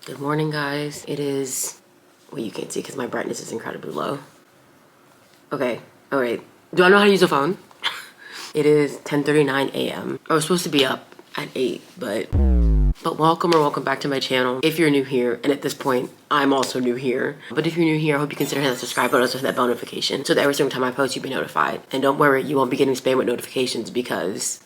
Good morning, guys. It is, well, you can't see because my brightness is incredibly low. Okay, all right. Do I know how to use a phone? It is 10:39 a.m. I was supposed to be up at 8, but welcome back to my channel. If you're new here, and at this point, I'm also new here. But if you're new here, I hope you consider hitting that subscribe button, also hit that bell notification, so that every single time I post, you'll be notified. And don't worry, you won't be getting spam with notifications because...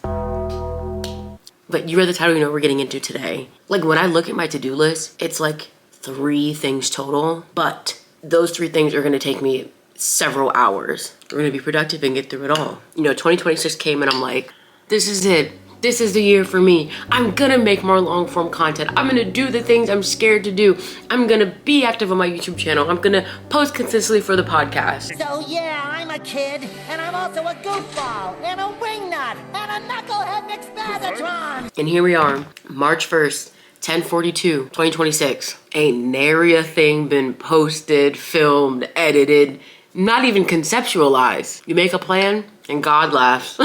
But you read the title, you know what we're getting into today. Like, when I look at my to-do list, it's like 3 things total, but those 3 things are gonna take me several hours. We're gonna be productive and get through it all. You know, 2026 came and I'm like, this is it. This is the year for me. I'm gonna make more long form content. I'm gonna do the things I'm scared to do. I'm gonna be active on my YouTube channel. I'm gonna post consistently for the podcast. So yeah, I'm a kid, and I'm also a goofball, and a wingnut, and a knucklehead mixed Megatron. And here we are, March 1st, 10:42, 2026. Ain't nary a thing been posted, filmed, edited, not even conceptualized. You make a plan and God laughs.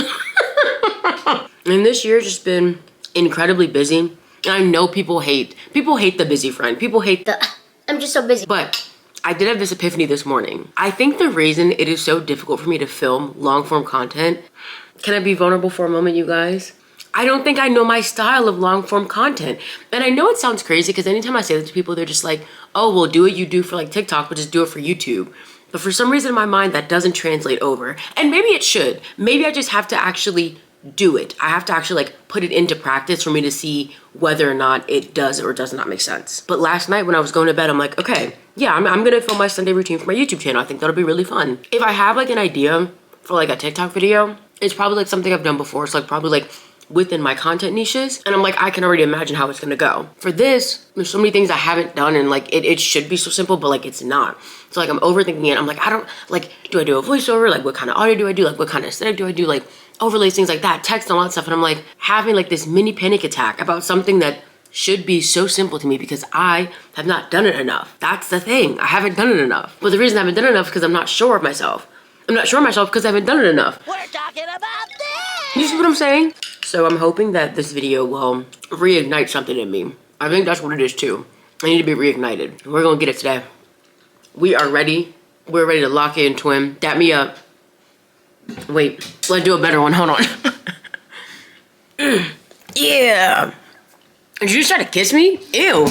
And this year's just been incredibly busy. And I know people hate the busy friend. People hate the, I'm just so busy. But I did have this epiphany this morning. I think the reason it is so difficult for me to film long form content, can I be vulnerable for a moment, you guys? I don't think I know my style of long form content. And I know it sounds crazy because anytime I say that to people, they're just like, oh, well, do what you do for like TikTok, but just do it for YouTube. But for some reason in my mind, that doesn't translate over. And maybe it should. Maybe I just have to actually do it. I have to actually like put it into practice for me to see whether or not it does or does not make sense. But last night when I was going to bed, I'm like, okay, yeah, I'm gonna film my Sunday routine for my YouTube channel. I think that'll be really fun. If I have like an idea for like a TikTok video, it's probably like something I've done before. It's like probably like within my content niches. And I'm like, I can already imagine how it's gonna go. For this, there's so many things I haven't done and like it should be so simple, but like it's not. So like I'm overthinking it. I'm like, I don't, like, do I do a voiceover? Like what kind of audio do I do? Like what kind of aesthetic do I do? Like overlays, things like that, text and all that stuff. And I'm like having like this mini panic attack about something that should be so simple to me because I have not done it enough. That's the thing. I haven't done it enough. But the reason I haven't done it enough is because I'm not sure of myself. I'm not sure of myself because I haven't done it enough. We're talking about this! You see what I'm saying? So I'm hoping that this video will reignite something in me. I think that's what it is too. I need to be reignited. We're gonna get it today. We are ready. We're ready to lock in, twin. Dap me up. Wait, let's do a better one. Hold on. Yeah. Did you just try to kiss me? Ew.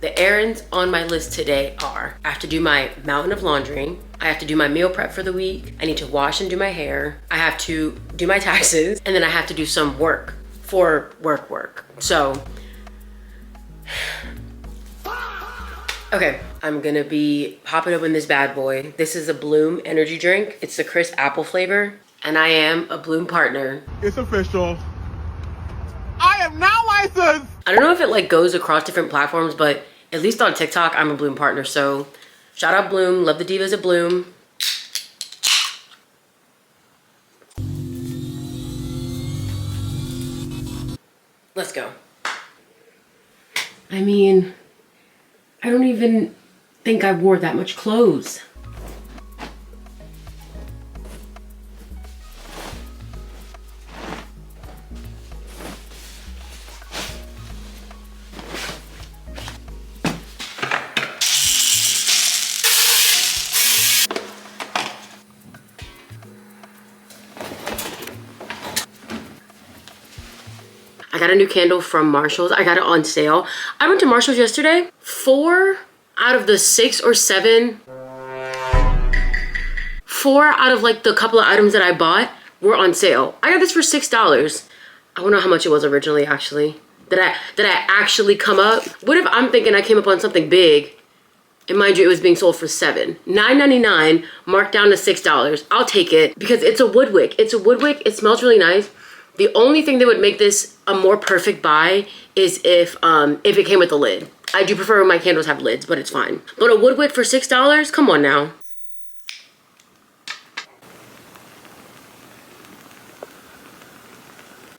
The errands on my list today are, I have to do my mountain of laundry. I have to do my meal prep for the week. I need to wash and do my hair. I have to do my taxes. And then I have to do some work for work. So, okay, I'm gonna be popping open this bad boy. This is a Bloom energy drink. It's the crisp apple flavor. And I am a Bloom partner. It's official. I am now licensed! I don't know if it like goes across different platforms, but at least on TikTok, I'm a Bloom partner. So shout out Bloom, love the divas at Bloom. Let's go. I mean, I don't even think I wore that much clothes. I got a new candle from Marshall's. I got it on sale. I went to Marshall's yesterday. 4 out of the 6 or 7, 4 out of like the couple of items that I bought were on sale. I got this for $6. I don't know how much it was originally actually. Did I actually come up? What if I'm thinking I came up on something big And mind you, it was being sold for $7. $9.99, marked down to $6. I'll take it because it's a wood wick. It's a wood wick. It smells really nice. The only thing that would make this a more perfect buy is if it came with a lid. I do prefer when my candles have lids, but it's fine. But a wood wick for $6? Come on now.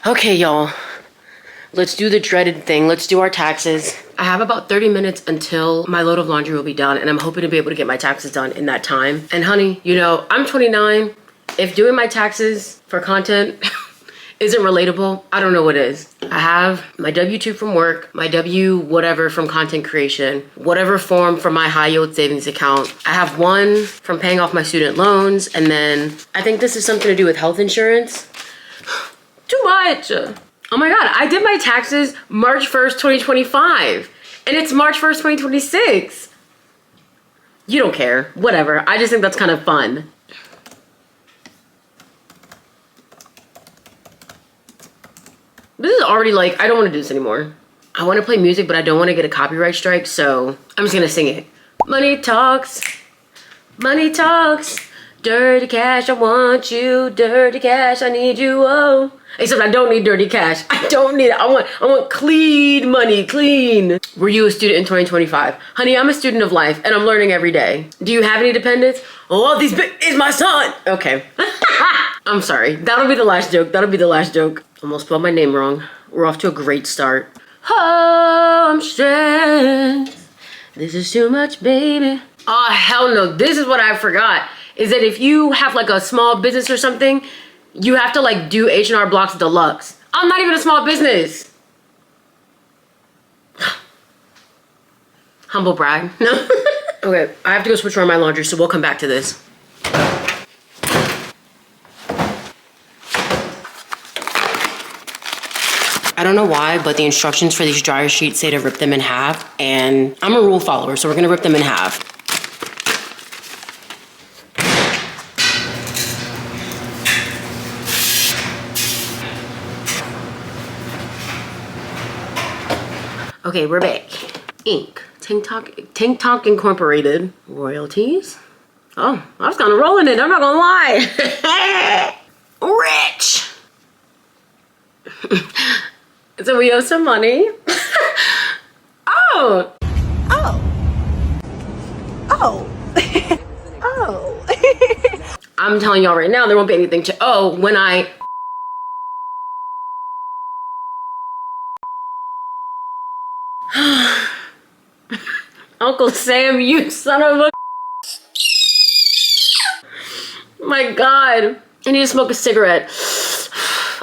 Okay, y'all. Let's do the dreaded thing. Let's do our taxes. I have about 30 minutes until my load of laundry will be done, and I'm hoping to be able to get my taxes done in that time. And honey, you know, I'm 29. If doing my taxes for content isn't relatable, I don't know what is. I have my W-2 from work, my W whatever from content creation, whatever form from my high yield savings account. I have one from paying off my student loans, and then I think this is something to do with health insurance. Too much. Oh my God, I did my taxes March 1st, 2025, and it's March 1st, 2026. You don't care, whatever. I just think that's kind of fun. This is already like, I don't want to do this anymore. I want to play music, but I don't want to get a copyright strike, so I'm just gonna sing it. Money talks, dirty cash, I want you, dirty cash, I need you, oh. Except I don't need dirty cash. I don't need it. I want clean money, clean. Were you a student in 2025? Honey, I'm a student of life and I'm learning every day. Do you have any dependents? Oh, these is my son. Okay. I'm sorry. That'll be the last joke. That'll be the last joke. Almost spelled my name wrong. We're off to a great start. Oh, I'm stressed. This is too much, baby. Oh, hell no. This is what I forgot. Is that if you have like a small business or something, you have to like do H&R Block's deluxe. I'm not even a small business. Humble brag. No. Okay, I have to go switch around my laundry, so we'll come back to this. I don't know why, but the instructions for these dryer sheets say to rip them in half, and I'm a rule follower, so we're gonna rip them in half. Okay, we're back. Ink. TikTok Incorporated. Royalties. Oh, I was kind of rolling it. I'm not gonna lie. Rich. So we owe some money. Oh. Oh. Oh. Oh. I'm telling y'all right now, there won't be anything to owe when I... Uncle Sam, you son of a... My God. I need to smoke a cigarette.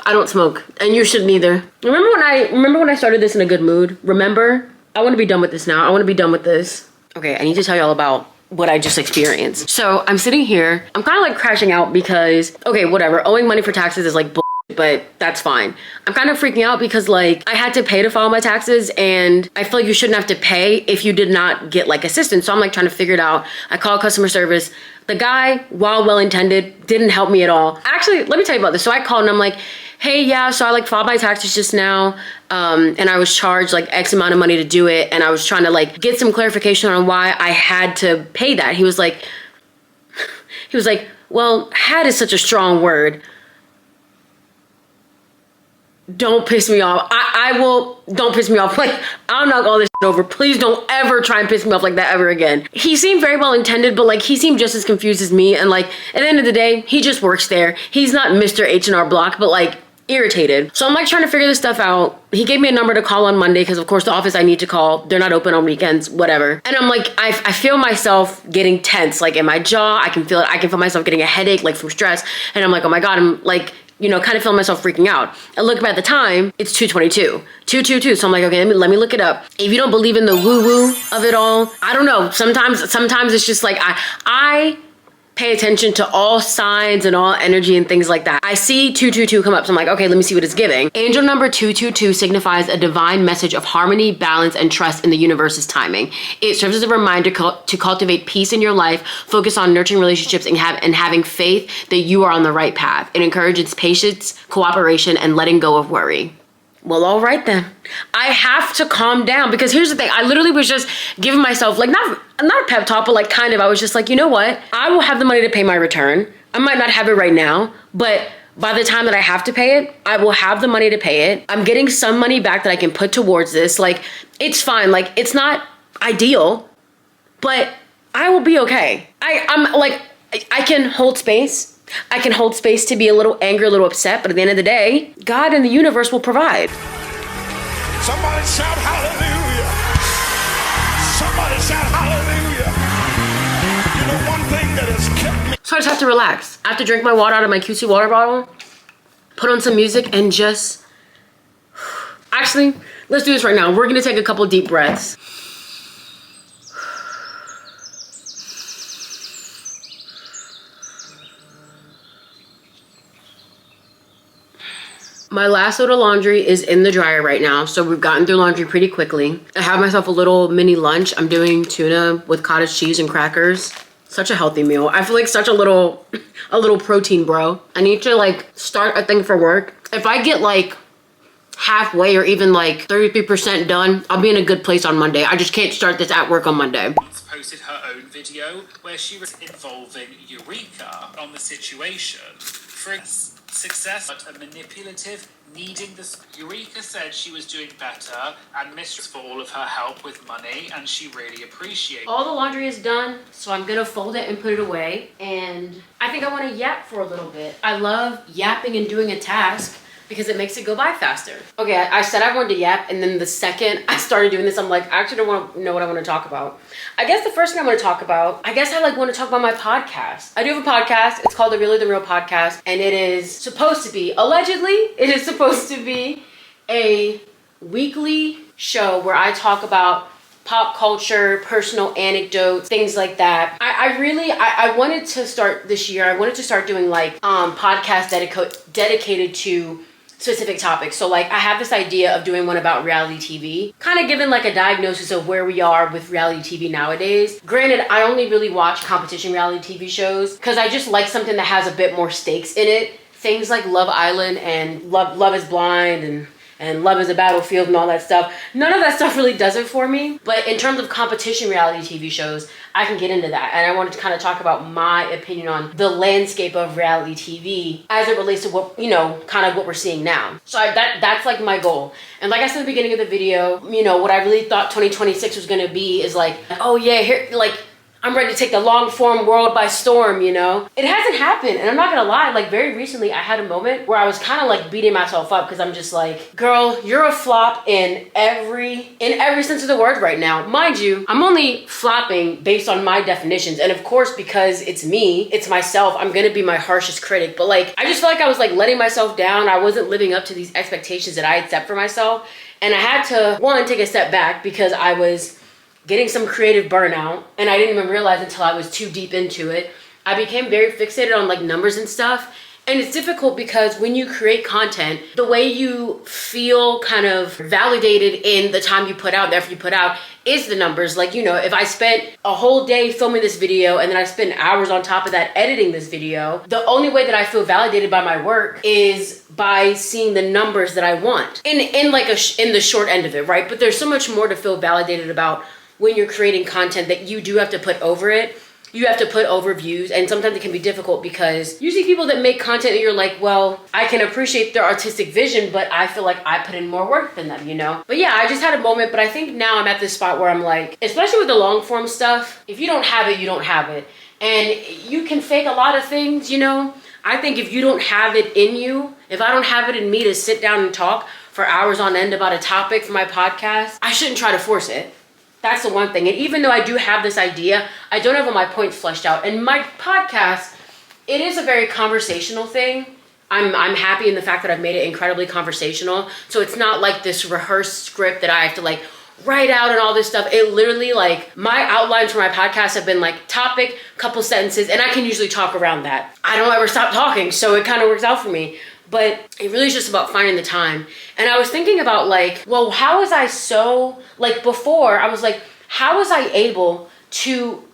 I don't smoke, and you shouldn't either. Remember when I started this in a good mood? Remember? I want to be done with this now. I want to be done with this. Okay, I need to tell y'all about what I just experienced. So I'm sitting here. I'm kind of like crashing out because, okay, whatever. Owing money for taxes is like bull, but that's fine. I'm kind of freaking out because like I had to pay to file my taxes, and I feel like you shouldn't have to pay if you did not get like assistance. So I'm like trying to figure it out. I called customer service. The guy, while well-intended, didn't help me at all. Actually, let me tell you about this. So I called and I'm like, hey, yeah, so I like filed my taxes just now, and I was charged like X amount of money to do it, and I was trying to like get some clarification on why I had to pay that. He was like, well, had is such a strong word. Don't piss me off. Don't piss me off. Like, I'll knock all this shit over. Please don't ever try and piss me off like that ever again. He seemed very well intended, but like he seemed just as confused as me. And like at the end of the day, he just works there. He's not Mr. H&R Block, but like irritated. So I'm like trying to figure this stuff out. He gave me a number to call on Monday because of course the office I need to call, they're not open on weekends, whatever. And I'm like, I feel myself getting tense, like in my jaw. I can feel it. I can feel myself getting a headache, like from stress. And I'm like, oh my God, I'm like, you know, kind of feeling myself freaking out. I look at the time, it's 2:22. 2:22. So I'm like, okay, let me look it up. If you don't believe in the woo-woo of it all, I don't know. Sometimes it's just like I pay attention to all signs and all energy and things like that. I see 222 come up, so I'm like, okay, let me see what it's giving. Angel number 222 signifies a divine message of harmony, balance, and trust in the universe's timing. It serves as a reminder to cultivate peace in your life, focus on nurturing relationships, and having faith that you are on the right path. It encourages patience, cooperation, and letting go of worry. Well, all right then. I have to calm down because here's the thing. I literally was just giving myself like not a pep talk, but like kind of. I was just like, you know what? I will have the money to pay my return. I might not have it right now, but by the time that I have to pay it, I will have the money to pay it. I'm getting some money back that I can put towards this. Like, it's fine. Like, it's not ideal, but I will be okay. I'm like, I can hold space. I can hold space to be a little angry, a little upset, but at the end of the day, God and the universe will provide. Somebody shout hallelujah. Somebody shout hallelujah. You know, one thing that has kept me. So I just have to relax. I have to drink my water out of my cutesy water bottle, put on some music, and just... Actually, let's do this right now. We're gonna take a couple deep breaths. My last load of laundry is in the dryer right now, so we've gotten through laundry pretty quickly. I have myself a little mini lunch. I'm doing tuna with cottage cheese and crackers. Such a healthy meal. I feel like such a little protein bro. I need to like start a thing for work. If I get like halfway or even like 33% done, I'll be in a good place on Monday. I just can't start this at work on Monday. Posted her own video where she was involving Eureka on the situation. For success, but a manipulative, needing this. Eureka said she was doing better and mistress for all of her help with money, and she really appreciated. All the laundry is done, so I'm gonna fold it and put it away. And I think I want to yap for a little bit. I love yapping and doing a task because it makes it go by faster. Okay, I said I wanted to yap, and then the second I started doing this, I'm like, I actually don't want to know what I want to talk about. I guess the first thing I want to talk about, I guess I like want to talk about my podcast. I do have a podcast. It's called the Really the Real Podcast, and it is supposed to be, allegedly, it is supposed to be a weekly show where I talk about pop culture, personal anecdotes, things like that. I wanted to start this year, I wanted to start doing like podcasts dedicated to specific topics. So like I have this idea of doing one about reality TV, kind of giving like a diagnosis of where we are with reality TV nowadays. Granted, I only really watch competition reality TV shows because I just like something that has a bit more stakes in it. Things like Love Island and Love is Blind and Love is a Battlefield and all that stuff. None of that stuff really does it for me. But in terms of competition reality TV shows, I can get into that. And I wanted to kind of talk about my opinion on the landscape of reality TV as it relates to what, you know, kind of what we're seeing now. So that's like my goal. And like I said at the beginning of the video, you know, what I really thought 2026 was gonna be is like, oh yeah, here, like, I'm ready to take the long form world by storm, you know? It hasn't happened, and I'm not gonna lie, like very recently I had a moment where I was kind of like beating myself up because I'm just like, girl, you're a flop in every sense of the word right now. Mind you, I'm only flopping based on my definitions, and of course because it's me, it's myself, I'm gonna be my harshest critic, but like, I just felt like I was like letting myself down. I wasn't living up to these expectations that I had set for myself, and I had to, one, take a step back because I was getting some creative burnout, and I didn't even realize until I was too deep into it. I became very fixated on like numbers and stuff, and it's difficult because when you create content, the way you feel kind of validated in the time you put out, the effort you put out, is the numbers. Like, you know, if I spent a whole day filming this video and then I spent hours on top of that editing this video, the only way that I feel validated by my work is by seeing the numbers that I want in the short end of it, right? But there's so much more to feel validated about when you're creating content that you do have to put over it. You have to put over views, and sometimes it can be difficult because you see people that make content and you're like, well, I can appreciate their artistic vision, but I feel like I put in more work than them, you know? But yeah, I just had a moment, but I think now I'm at this spot where I'm like, especially with the long form stuff, if you don't have it, you don't have it. And you can fake a lot of things, you know? I think if you don't have it in you, if I don't have it in me to sit down and talk for hours on end about a topic for my podcast, I shouldn't try to force it. That's the one thing. And even though I do have this idea, I don't have all my points fleshed out. And my podcast, it is a very conversational thing. I'm happy in the fact that I've made it incredibly conversational. So it's not like this rehearsed script that I have to like write out and all this stuff. It literally, like, my outlines for my podcast have been like topic, couple sentences, and I can usually talk around that. I don't ever stop talking, so it kind of works out for me. But it really is just about finding the time. And I was thinking about like, well, how was I so, like before, I was like, how was I able to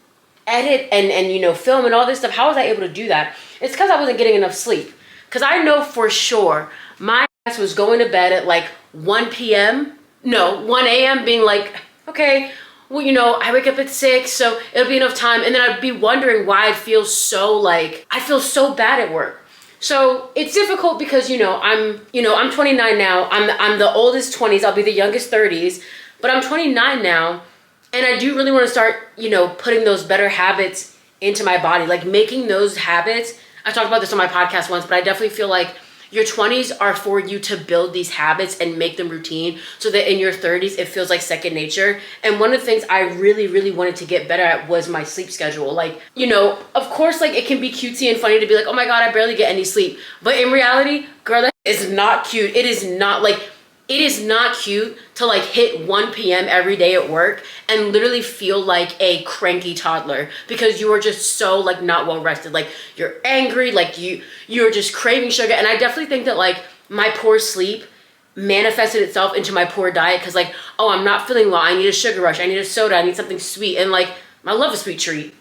edit and you know, film and all this stuff? How was I able to do that? It's because I wasn't getting enough sleep. Because I know for sure my ass was going to bed at like 1 p.m. No, 1 a.m. being like, okay, well, you know, I wake up at 6, so it'll be enough time. And then I'd be wondering why I feel so bad at work. So it's difficult because, I'm 29 now. I'm the oldest 20s. I'll be the youngest 30s, but I'm 29 now. And I do really want to start, putting those better habits into my body, like making those habits. I talked about this on my podcast once, but I definitely feel like your 20s are for you to build these habits and make them routine so that in your 30s, it feels like second nature. And one of the things I really, really wanted to get better at was my sleep schedule. Like, of course, like it can be cutesy and funny to be like, oh my God, I barely get any sleep. But in reality, girl, that is not cute. It is not cute to like hit 1 p.m. every day at work and literally feel like a cranky toddler because you are just so like not well rested. Like you're angry, like you're just craving sugar. And I definitely think that like my poor sleep manifested itself into my poor diet because like, oh, I'm not feeling well. I need a sugar rush. I need a soda. I need something sweet. And like, I love a sweet treat.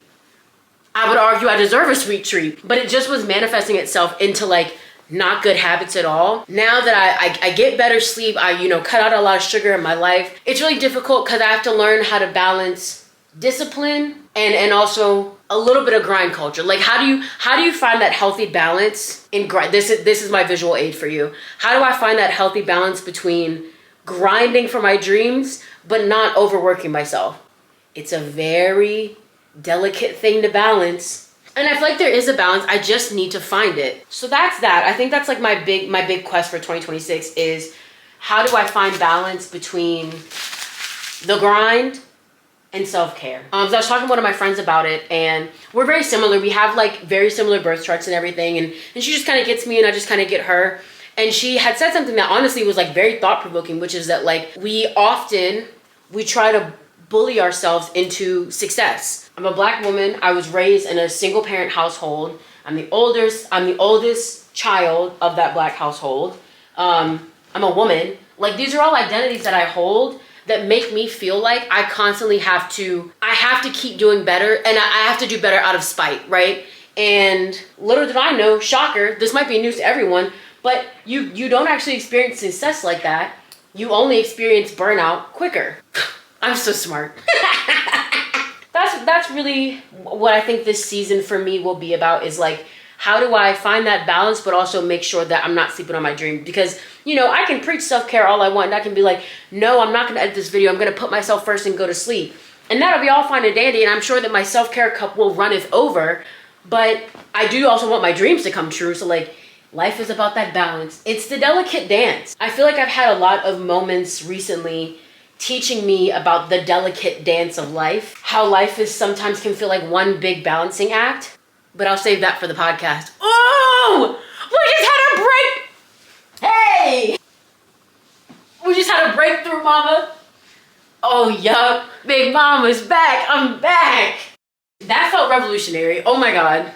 I would argue I deserve a sweet treat, but it just was manifesting itself into like not good habits at all. Now that I get better sleep, I cut out a lot of sugar in my life. It's really difficult because I have to learn how to balance discipline and also a little bit of grind culture. Like how do you find that healthy balance in grind? This is my visual aid for you. How do I find that healthy balance between grinding for my dreams but not overworking myself? It's a very delicate thing to balance. And I feel like there is a balance. I just need to find it. So that's that. I think that's like my big quest for 2026 is how do I find balance between the grind and self-care? So I was talking to one of my friends about it and we're very similar. We have like very similar birth charts and everything. And she just kind of gets me and I just kind of get her. And she had said something that honestly was like very thought-provoking, which is that like we try to bully ourselves into success. I'm a Black woman. I was raised in a single parent household. I'm the oldest child of that Black household. I'm a woman. Like these are all identities that I hold that make me feel like I constantly have to keep doing better and I have to do better out of spite, right? And little did I know, shocker, this might be news to everyone, but you don't actually experience success like that. You only experience burnout quicker. I'm so smart. That's really what I think this season for me will be about is like, how do I find that balance, but also make sure that I'm not sleeping on my dream? Because, I can preach self-care all I want. And I can be like, no, I'm not going to edit this video. I'm going to put myself first and go to sleep. And that'll be all fine and dandy. And I'm sure that my self-care cup will runneth over. But I do also want my dreams to come true. So like, life is about that balance. It's the delicate dance. I feel like I've had a lot of moments recently teaching me about the delicate dance of life. How life is sometimes can feel like one big balancing act. But I'll save that for the podcast. Oh! We just had a break! Hey! We just had a breakthrough, mama. Oh, yup. Big mama's back. I'm back. That felt revolutionary. Oh my God.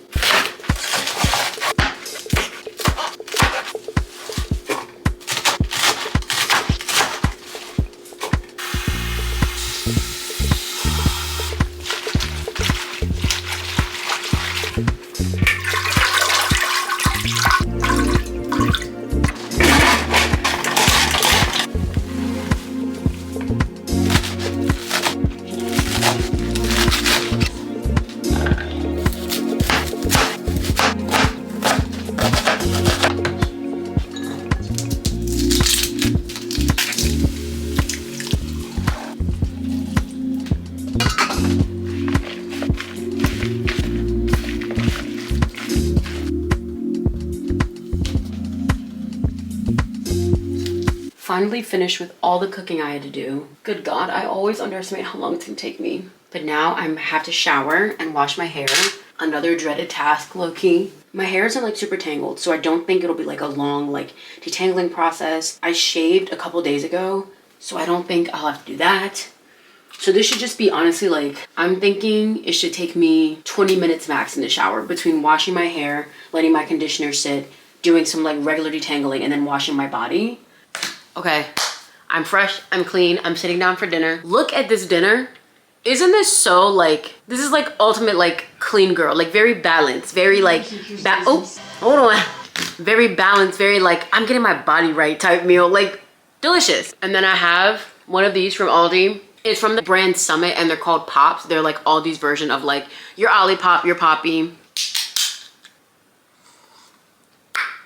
Finally finished with all the cooking I had to do. Good God, I always underestimate how long it can take me. But now I have to shower and wash my hair. Another dreaded task, low-key. My hair isn't like super tangled, so I don't think it'll be like a long like detangling process. I shaved a couple days ago, so I don't think I'll have to do that. So this should just be honestly like, I'm thinking it should take me 20 minutes max in the shower between washing my hair, letting my conditioner sit, doing some like regular detangling, and then washing my body. Okay, I'm fresh, I'm clean, I'm sitting down for dinner. Look at this dinner. Isn't this so like, this is like ultimate like clean girl, like very balanced, very like, oh, hold on. Very balanced, very like, I'm getting my body right type meal. Like, delicious. And then I have one of these from Aldi. It's from the brand Summit and they're called Pops. They're like Aldi's version of like your Olipop, your Poppy.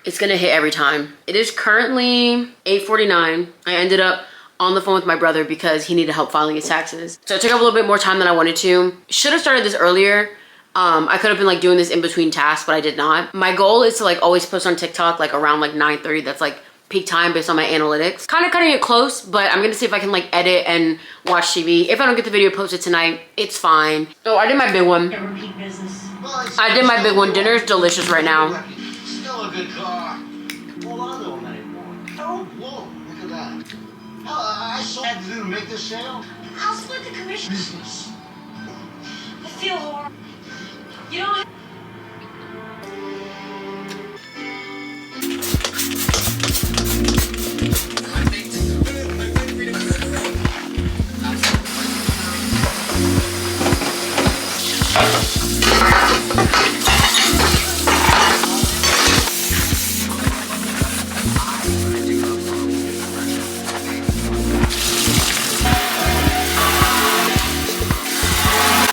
It's gonna hit every time. It is currently $8.49. I ended up on the phone with my brother because he needed help filing his taxes. So it took up a little bit more time than I wanted to. Should have started this earlier. I could have been like doing this in between tasks, but I did not. My goal is to like always post on TikTok like around like 9:30. That's like peak time based on my analytics. Kind of cutting it close, but I'm gonna see if I can like edit and watch TV. If I don't get the video posted tonight, it's fine. So I did my big one. Repeat business. I did my big one. Dinner's delicious right now. Still a good car. Hold on to him anymore. Oh, whoa, look at that. Hell, I saw what I had to do to make this sale. I'll split the commission. Business. I feel horrible. You don't.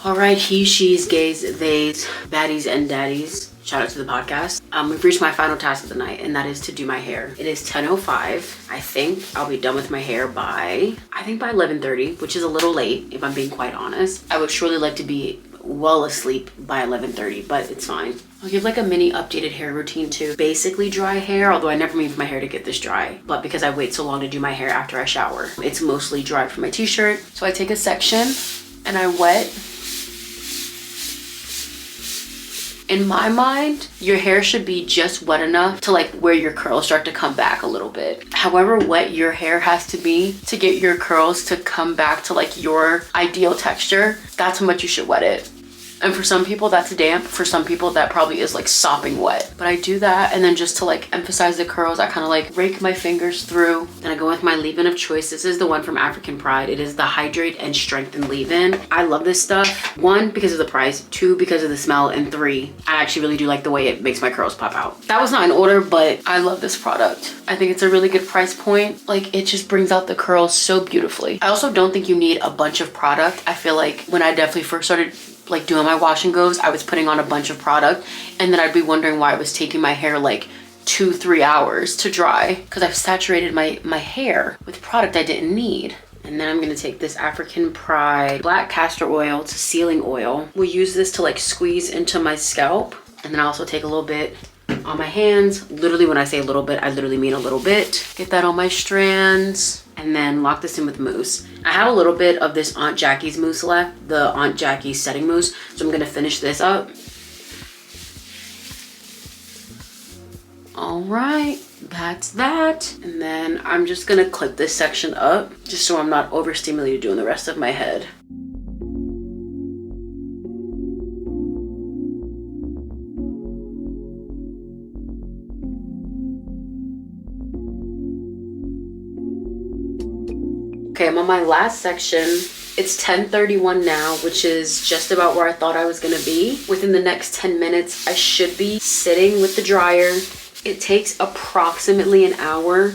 All right, he, she's, gays, theys, baddies, and daddies. Shout out to the podcast. We've reached my final task of the night, and that is to do my hair. It is 10:05. I think I'll be done with my hair by 11:30, which is a little late, if I'm being quite honest. I would surely like to be well asleep by 11:30, but it's fine. I'll give like a mini updated hair routine too. Basically dry hair, although I never mean for my hair to get this dry, but because I wait so long to do my hair after I shower, it's mostly dry from my t-shirt. So I take a section and I wet. In my mind, your hair should be just wet enough to like where your curls start to come back a little bit. However wet your hair has to be to get your curls to come back to like your ideal texture, that's how much you should wet it. And for some people that's damp, for some people that probably is like sopping wet. But I do that, and then just to like emphasize the curls, I kind of like rake my fingers through, and I go with my leave-in of choice. This is the one from African Pride. It is the Hydrate and Strengthen leave-in. I love this stuff. 1, because of the price, 2, because of the smell, and 3, I actually really do like the way it makes my curls pop out. That was not in order, but I love this product. I think it's a really good price point. Like, it just brings out the curls so beautifully. I also don't think you need a bunch of product. I feel like when I definitely first started like doing my wash and goes, I was putting on a bunch of product, and then I'd be wondering why it was taking my hair like 2-3 hours to dry, because I've saturated my hair with product I didn't need. And then I'm gonna take this African Pride black castor oil. It's a sealing oil. We'll use this to like squeeze into my scalp, and then I also take a little bit on my hands. Literally, when I say a little bit, I literally mean a little bit. Get that on my strands, and then lock this in with mousse. I have a little bit of this Aunt Jackie's mousse left, the Aunt Jackie's setting mousse, so I'm gonna finish this up. All right, that's that. And then I'm just gonna clip this section up just so I'm not overstimulated doing the rest of my head. Okay, I'm on my last section. It's 10:31 now, which is just about where I thought I was gonna be. Within the next 10 minutes, I should be sitting with the dryer. It takes approximately an hour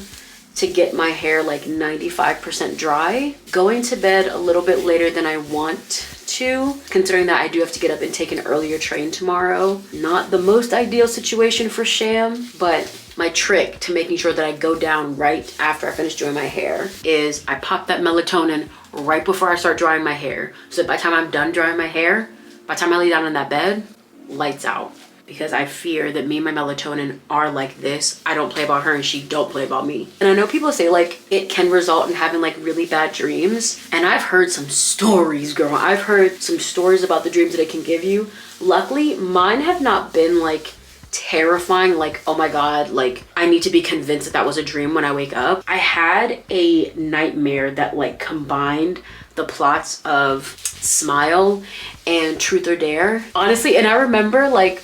to get my hair like 95% dry. Going to bed a little bit later than I want to, considering that I do have to get up and take an earlier train tomorrow. Not the most ideal situation for Sham, but my trick to making sure that I go down right after I finish doing my hair is I pop that melatonin right before I start drying my hair. So that by the time I'm done drying my hair, by the time I lay down in that bed, lights out. Because I fear that me and my melatonin are like this. I don't play about her and she don't play about me. And I know people say like it can result in having like really bad dreams. And I've heard some stories, girl. I've heard some stories about the dreams that it can give you. Luckily, mine have not been like terrifying, like oh my god, like I need to be convinced that that was a dream when I wake up. I had a nightmare that like combined the plots of Smile and Truth or Dare, honestly. And I remember like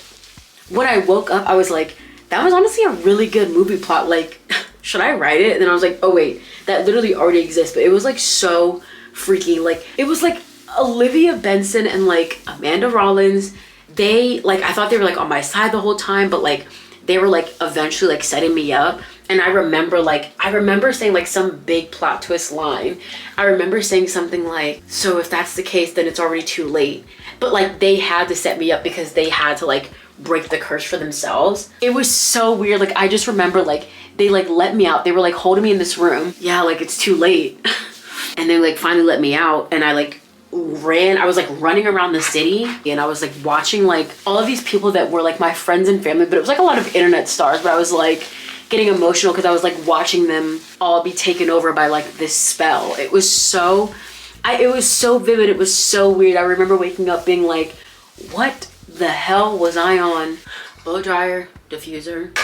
when I woke up, I was like, that was honestly a really good movie plot. Like, should I write it? And then I was like, oh wait, that literally already exists. But it was like so freaky. Like, it was like Olivia Benson and like Amanda Rollins. They like, I thought they were like on my side the whole time, but like they were like eventually like setting me up. And I remember saying like some big plot twist line. I remember saying something like, so if that's the case, then it's already too late. But like they had to set me up because they had to like break the curse for themselves. It was so weird. Like I just remember like they like let me out. They were like holding me in this room. Yeah, like it's too late. And they like finally let me out, and I like ran. I was like running around the city, and I was like watching like all of these people that were like my friends and family, but it was like a lot of internet stars. But I was like getting emotional because I was like watching them all be taken over by like this spell. It was so vivid. It was so weird. I remember waking up being like, what the hell was I on? Blow dryer, diffuser,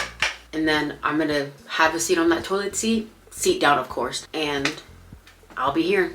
and then I'm gonna have a seat on that toilet seat down of course, and I'll be here.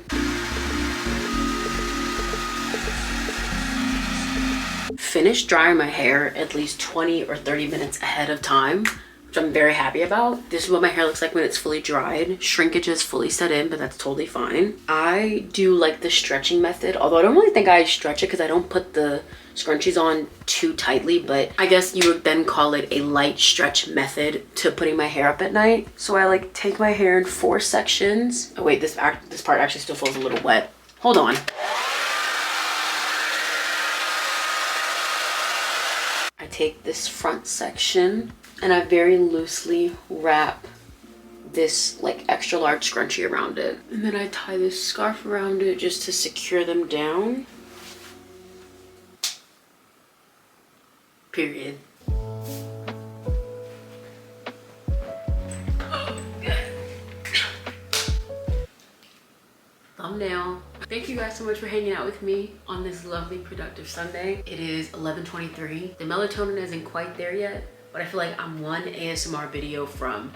Finished drying my hair at least 20 or 30 minutes ahead of time, which I'm very happy about. This is what my hair looks like when it's fully dried. Shrinkage is fully set in, but that's totally fine. I do like the stretching method, although I don't really think I stretch it because I don't put the scrunchies on too tightly, but I guess you would then call it a light stretch method to putting my hair up at night. So I like take my hair in 4 sections. Oh wait, this part actually still feels a little wet. Hold on. I take this front section and I very loosely wrap this like extra large scrunchie around it. And then I tie this scarf around it just to secure them down. Period. Thumbnail. Thank you guys so much for hanging out with me on this lovely productive Sunday. It is 11:23. The melatonin isn't quite there yet, but I feel like I'm one ASMR video from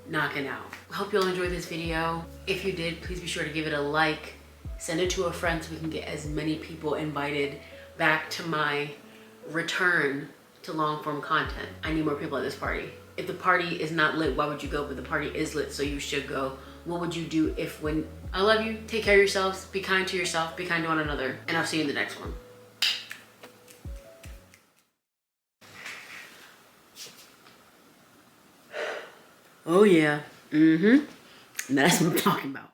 knocking out. I hope you all enjoyed this video. If you did, please be sure to give it a like, send it to a friend so we can get as many people invited back to my return to long form content. I need more people at this party. If the party is not lit, why would you go? But the party is lit, so you should go. What would you do if when... I love you. Take care of yourselves. Be kind to yourself. Be kind to one another. And I'll see you in the next one. Oh yeah. That's what I'm talking about.